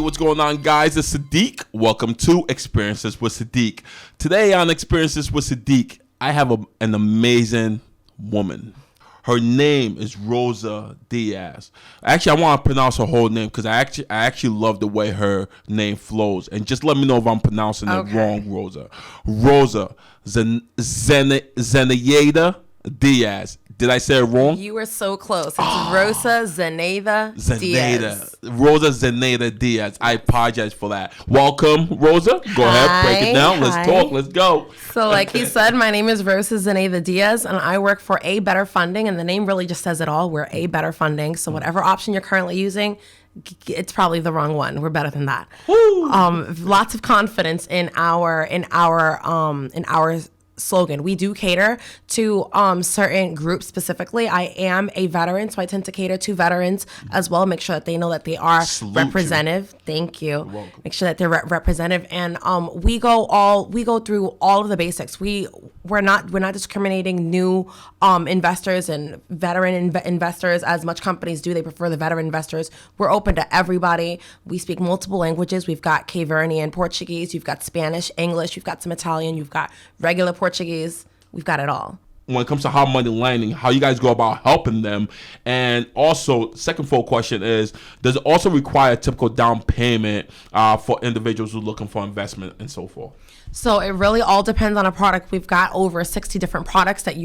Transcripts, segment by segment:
what's going on, guys? It's Sadiq. Welcome to Experiences with Sadiq. Today on Experiences with Sadiq, I have an amazing woman. Her name is Rosa Diaz. Actually, I want to pronounce her whole name because I actually love the way her name flows. And just let me know if I'm pronouncing it wrong, Rosa. Rosa Zeneyda Diaz. Did I say it wrong? You were so close. It's Rosa Zeneyda Diaz. Rosa Zeneyda Diaz. I apologize for that. Welcome, Rosa. Go ahead, break it down. Let's talk. Let's go. So like he said, my name is Rosa Zeneyda Diaz, and I work for A Better Funding, and the name really just says it all. We're A Better Funding. So whatever option you're currently using, it's probably the wrong one. We're better than that. Lots of confidence in our slogan. We do cater to certain groups specifically. I am a veteran, so I tend to cater to veterans as well. Make sure that they know that they are representative. Thank you. Make sure that they're representative, and we go through all of the basics. We're not discriminating new investors and veteran investors as much companies do. They prefer the veteran investors. We're open to everybody. We speak multiple languages. We've got Cavernian Portuguese. You've got Spanish, English. You've got some Italian. You've got regular Portuguese. We've got it all. When it comes to hard money lending, how you guys go about helping them, and also second full question is, does it also require a typical down payment for individuals who are looking for investment and so forth? So it really all depends on a product. We've got over 60 different products that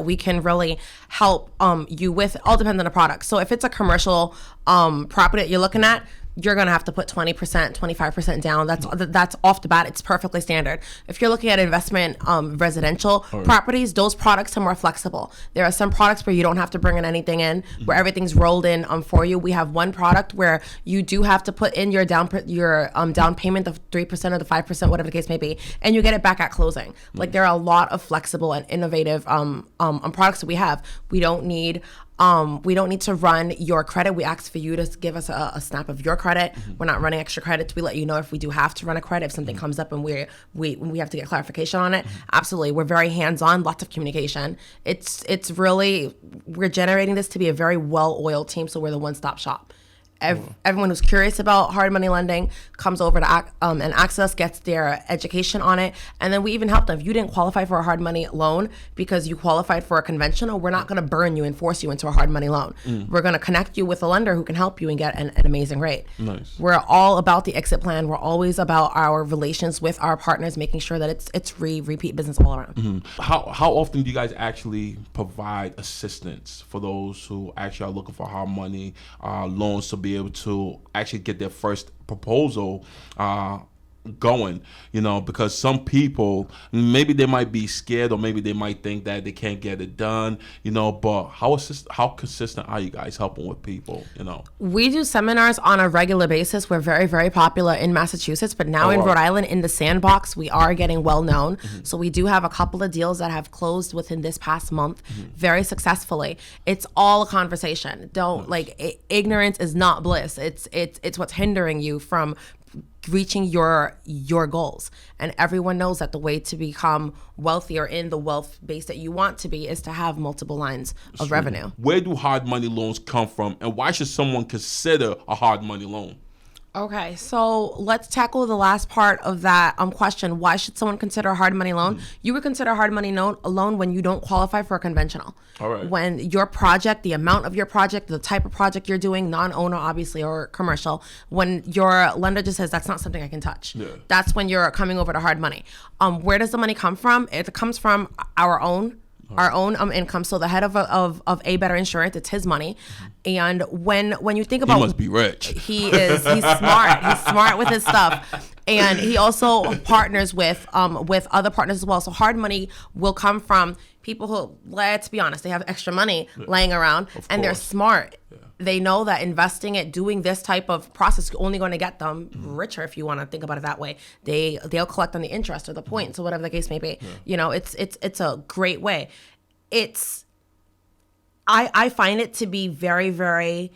we can really help you with. It all depends on the product. So if it's a commercial property that you're looking at, you're going to have to put 20%, 25% down. That's off the bat. It's perfectly standard. If you're looking at investment residential properties, those products are more flexible. There are some products where you don't have to bring in anything in, where everything's rolled in for you. We have one product where you do have to put in your down payment of 3% or the 5%, whatever the case may be, and you get it back at closing. Like, there are a lot of flexible and innovative products that we have. We don't need to run your credit. We ask for you to give us a snap of your credit. We're not running extra credits. We let you know if we do have to run a credit, if something comes up and we have to get clarification on it. Absolutely. We're very hands-on, lots of communication. It's really, we're generating this to be a very well-oiled team, so we're the one-stop shop. Everyone who's curious about hard money lending comes over to and access, gets their education on it, and then we even help them. If you didn't qualify for a hard money loan because you qualified for a conventional, we're not going to burn you and force you into a hard money loan. We're going to connect you with a lender who can help you and get an amazing rate. Nice. We're all about the exit plan. We're always about our relations with our partners, making sure that it's repeat business all around. How often do you guys actually provide assistance for those who actually are looking for hard money loans to be able to actually get their first proposal going, because some people, maybe they might be scared, or maybe they might think that they can't get it done, but how consistent are you guys helping with people? We do seminars on a regular basis. We're very, very popular in Massachusetts, but now in Rhode Island, in the Sandbox, we are getting well known. So we do have a couple of deals that have closed within this past month very successfully. It's all a conversation. Ignorance is not bliss. It's what's hindering you from reaching your goals. And everyone knows that the way to become wealthy or in the wealth base that you want to be is to have multiple lines of revenue. Where do hard money loans come from, and why should someone consider a hard money loan? Okay, so let's tackle the last part of that question. Why should someone consider a hard money loan? You would consider a hard money loan when you don't qualify for a conventional. All right. When your project, the amount of your project, the type of project you're doing, non-owner obviously or commercial, when your lender just says that's not something I can touch. Yeah. That's when you're coming over to hard money. Where does the money come from? It comes from our own income. So the head of A Better Insurance, it's his money. And when you think about, he must be rich. He's smart. He's smart with his stuff. And he also partners with other partners as well. So hard money will come from people who, let's be honest, they have extra money laying around, and they're smart. Yeah. They know that investing it, doing this type of process is only going to get them richer, if you want to think about it that way. They'll collect on the interest or the points or whatever the case may be. Yeah. It's a great way. I find it to be very, very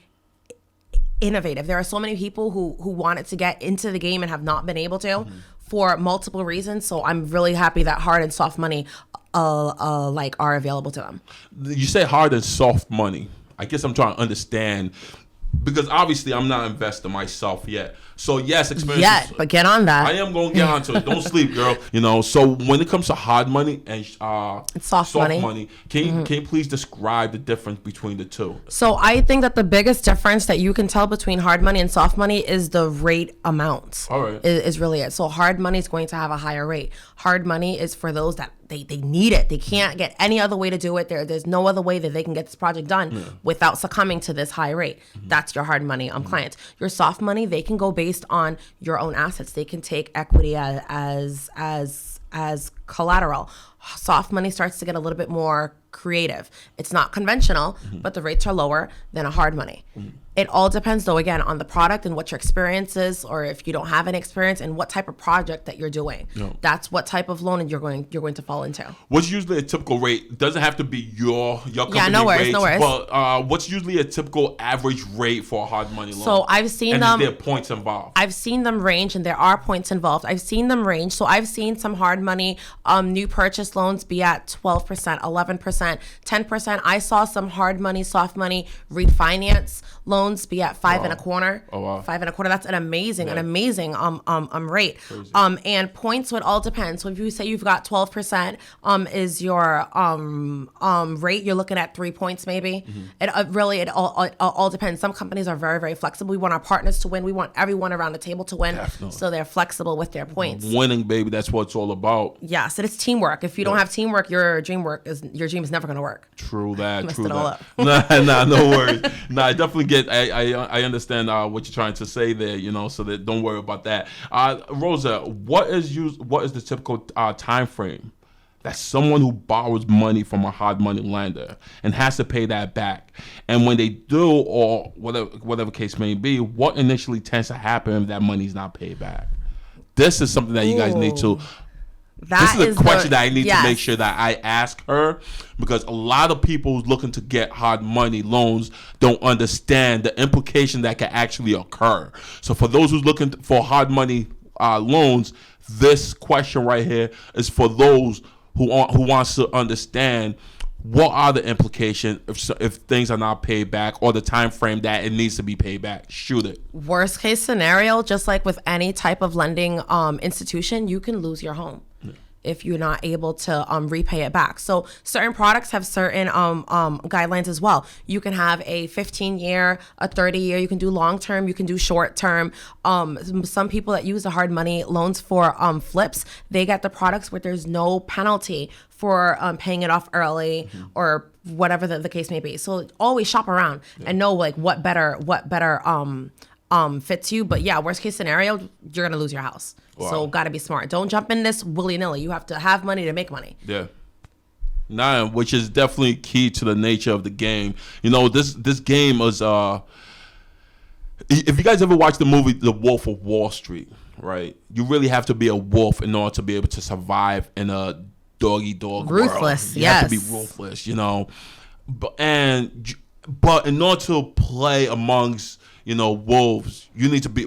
innovative. There are so many people who wanted to get into the game and have not been able to for multiple reasons. So I'm really happy that hard and soft money are available to them. You say hard and soft money. I guess I'm trying to understand because obviously I'm not investing myself yet. So yes, experiences. Yet, but get on that. I am going to get onto it. Don't sleep, girl. So when it comes to hard money and soft money, can you please describe the difference between the two? So I think that the biggest difference that you can tell between hard money and soft money is the rate amount. All right. Is really it. So hard money is going to have a higher rate. Hard money is for those that they need it. They can't get any other way to do it. There's no other way that they can get this project done without succumbing to this high rate. That's your hard money clients. Your soft money, they can go based on your own assets. They can take equity as collateral. Soft money starts to get a little bit more creative. It's not conventional, but the rates are lower than a hard money. It all depends, though, again, on the product and what your experience is, or if you don't have any experience, and what type of project that you're doing. No. That's what type of loan you're going to fall into. What's usually a typical rate? It doesn't have to be your company no worries, rates, no worries. But what's usually a typical average rate for a hard money loan? So I've seen and them. Is there points involved? I've seen them range, and there are points involved. I've seen them range. So I've seen some hard money new purchase loans be at 12%, 11%, 10%. I saw some hard money, soft money refinance loans be at 5.25%. Oh wow. 5.25%. That's an amazing rate. Crazy. And points would all depend. So if you say you've got 12% is your rate, you're looking at 3 points maybe. It all depends. Some companies are very, very flexible. We want our partners to win. We want everyone around the table to win. Definitely. So they're flexible with their points. Winning, baby. That's what it's all about. Yes, and it's teamwork. If you don't have teamwork, your dream is never going to work. True that. Messed True it all that. up. Nah, no worries. Nah, I definitely get. I understand what you're trying to say there. So that don't worry about that. Rosa, what is the typical time frame that someone who borrows money from a hard money lender and has to pay that back? And when they do, or whatever case may be, what initially tends to happen if that money's not paid back? This is something that you guys need to. This is a question that I need to make sure that I ask her, because a lot of people who's looking to get hard money loans don't understand the implication that can actually occur. So for those who's looking for hard money loans, this question right here is for those who wants to understand what are the implications if things are not paid back, or the time frame that it needs to be paid back. Shoot it. Worst case scenario, just like with any type of lending institution, you can lose your home if you're not able to repay it back. So certain products have certain guidelines as well. You can have a 15-year, a 30-year. You can do long-term. You can do short-term. Some people that use the hard money loans for flips, they get the products where there's no penalty for paying it off early or whatever the case may be. So always shop around and know like what better fits you. But yeah, worst case scenario, you're gonna lose your house. Wow. So gotta be smart. Don't jump in this willy-nilly. You have to have money to make money. Yeah. Nah, which is definitely key to the nature of the game. This game is if you guys ever watched the movie The Wolf of Wall Street, right? You really have to be a wolf in order to be able to survive in a dog-eat-dog ruthless world. You have to be ruthless, But in order to play amongst wolves, you need to be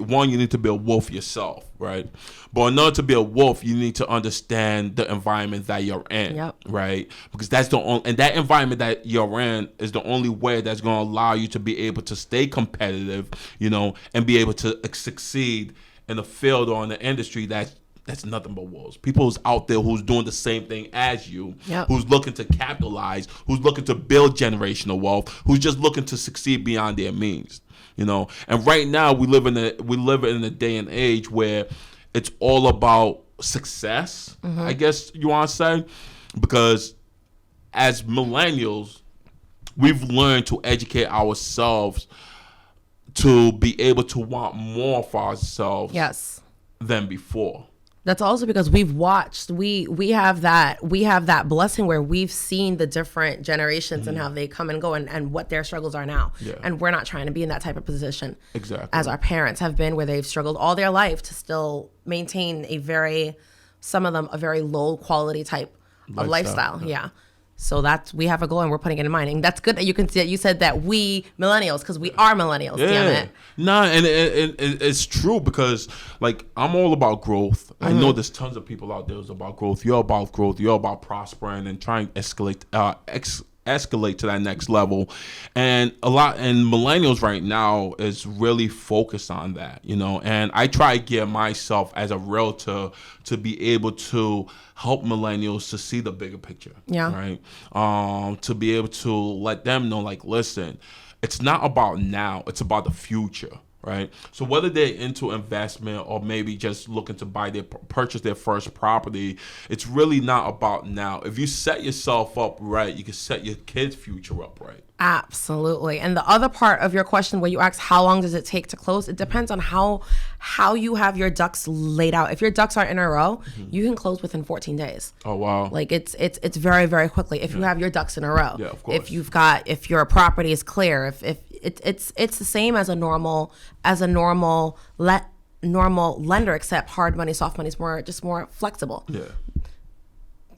a wolf yourself, right? But in order to be a wolf, you need to understand the environment that you're in, right? Because that's and that environment that you're in is the only way that's going to allow you to be able to stay competitive, and be able to succeed in the field or in the industry that's nothing but wolves. People who's out there who's doing the same thing as you, who's looking to capitalize, who's looking to build generational wealth, who's just looking to succeed beyond their means. And right now we live in a day and age where it's all about success, I guess you want to say, because as millennials, we've learned to educate ourselves to be able to want more for ourselves than before. That's also because we've watched, we have that blessing where we've seen the different generations and how they come and go and what their struggles are now. Yeah. And we're not trying to be in that type of position as our parents have been, where they've struggled all their life to still maintain some of them, a very low quality type of lifestyle. Yeah. So we have a goal and we're putting it in mind. And that's good that you can see that you said that we millennials, because we are millennials, damn it. Nah, and it's true, because like I'm all about growth. I know there's tons of people out there who's about growth. You're about growth. You're about prospering and trying to escalate to that next level. And millennials right now is really focused on that, and I try to get myself as a realtor to be able to help millennials to see the bigger picture. Yeah. Right. To be able to let them know, like, listen, it's not about now, it's about the future. Right. So whether they're into investment or maybe just looking to purchase their first property, it's really not about now. If you set yourself up right, you can set your kids' future up right. Absolutely. And the other part of your question where you ask how long does it take to close, it depends on how you have your ducks laid out. If your ducks are in a row, you can close within 14 days. Oh, wow. Like it's very, very quickly if you have your ducks in a row. Yeah, of course. If your property is clear, if it's the same as a normal lender, except hard money, soft money is more flexible. Yeah.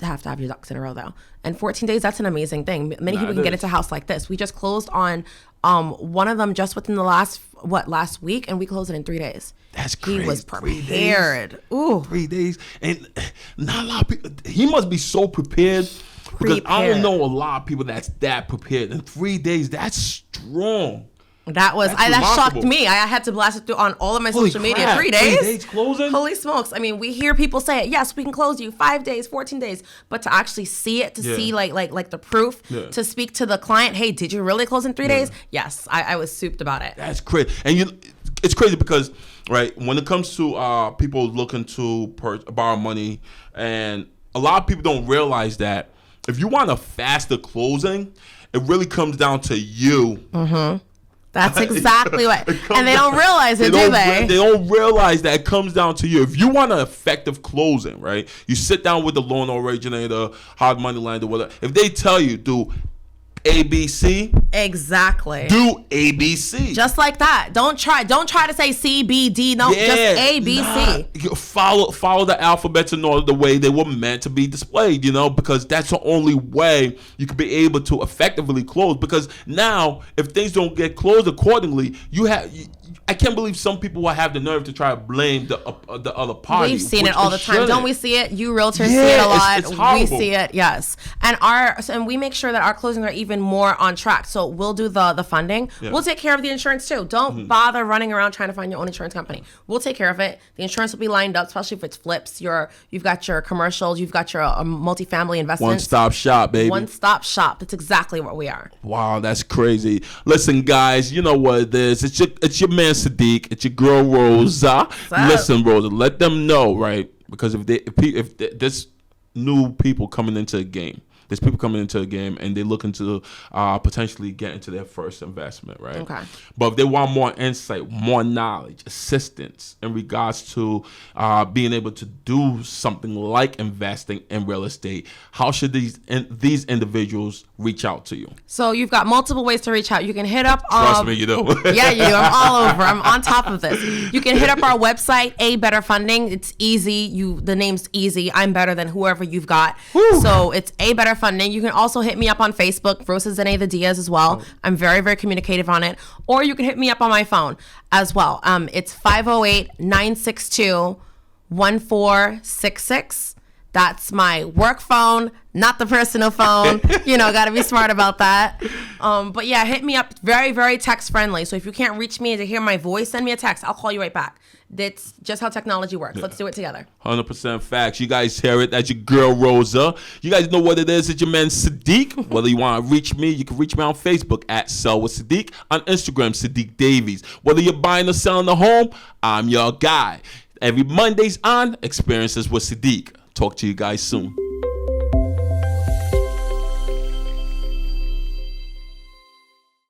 Have to have your ducks in a row though. And 14 days, that's an amazing thing. Many people can get into a house like this. We just closed on one of them just within the last week, and we closed it in 3 days. That's crazy. He was prepared. Ooh. 3 days. And not a lot of people, he must be so prepared. Because I don't know a lot of people that's that prepared. In 3 days, that's strong. That shocked me. I had to blast it through on all of my social media. 3 days? 3 days closing? Holy smokes. I mean, we hear people say it. Yes, we can close you 5 days, 14 days. But to actually see it, see like the proof, to speak to the client, hey, did you really close in 3 days? Yes, I was souped about it. That's crazy. And it's crazy because, right, when it comes to people looking to borrow money, and a lot of people don't realize that if you want a faster closing, it really comes down to you. Mm-hmm. That's exactly what. And they don't realize it, do they? They don't realize that it comes down to you. If you want an effective closing, right, you sit down with the loan originator, hard money lender, whatever. If they tell you, do ABC. Exactly. Do ABC. Just like that. Don't try to say C, B, D. No, just A, B, C. Follow the alphabets in order the way they were meant to be displayed, because that's the only way you can be able to effectively close. Because now, if things don't get closed accordingly, I can't believe some people will have the nerve to try to blame the other party. We've seen it all the time. Don't we see it? You realtors see it a lot. It's horrible. We see it, yes. And we make sure that our closings are even more on track. So we'll do the funding. Yeah. We'll take care of the insurance too. Don't bother running around trying to find your own insurance company. We'll take care of it. The insurance will be lined up, especially if it's flips. You've got your commercials. You've got your multifamily investments. One-stop shop, baby. One-stop shop. That's exactly what we are. Wow, that's crazy. Listen, guys, you know what it is. It's your man Sadiq. It's your girl Rosa. Listen, Rosa, let them know, right? Because if there's new people coming into the game, and they're looking to potentially get into their first investment, right? Okay. But if they want more insight, more knowledge, assistance in regards to being able to do something like investing in real estate, how should these individuals reach out to you? So you've got multiple ways to reach out. You can hit up. Trust me, you do. Yeah, you do. I'm all over. I'm on top of this. You can hit up our website, A Better Funding. It's easy. The name's easy. I'm better than whoever you've got. Woo. So it's A Better Funding. You can also hit me up on Facebook, Rosa Zeneyda Diaz as well. I'm very, very communicative on it. Or you can hit me up on my phone as well. It's 508-962-1466. That's my work phone, not the personal phone. Got to be smart about that. But yeah, hit me up. Very, very text friendly. So if you can't reach me to hear my voice, send me a text. I'll call you right back. That's just how technology works. Yeah. Let's do it together. 100% facts. You guys hear it. That's your girl, Rosa. You guys know what it is. It's your man, Sadiq. Whether you want to reach me, you can reach me on Facebook at Sell with Sadiq. On Instagram, Sadiq Davies. Whether you're buying or selling a home, I'm your guy. Every Monday's on Xperiences with Sadiq. Talk to you guys soon.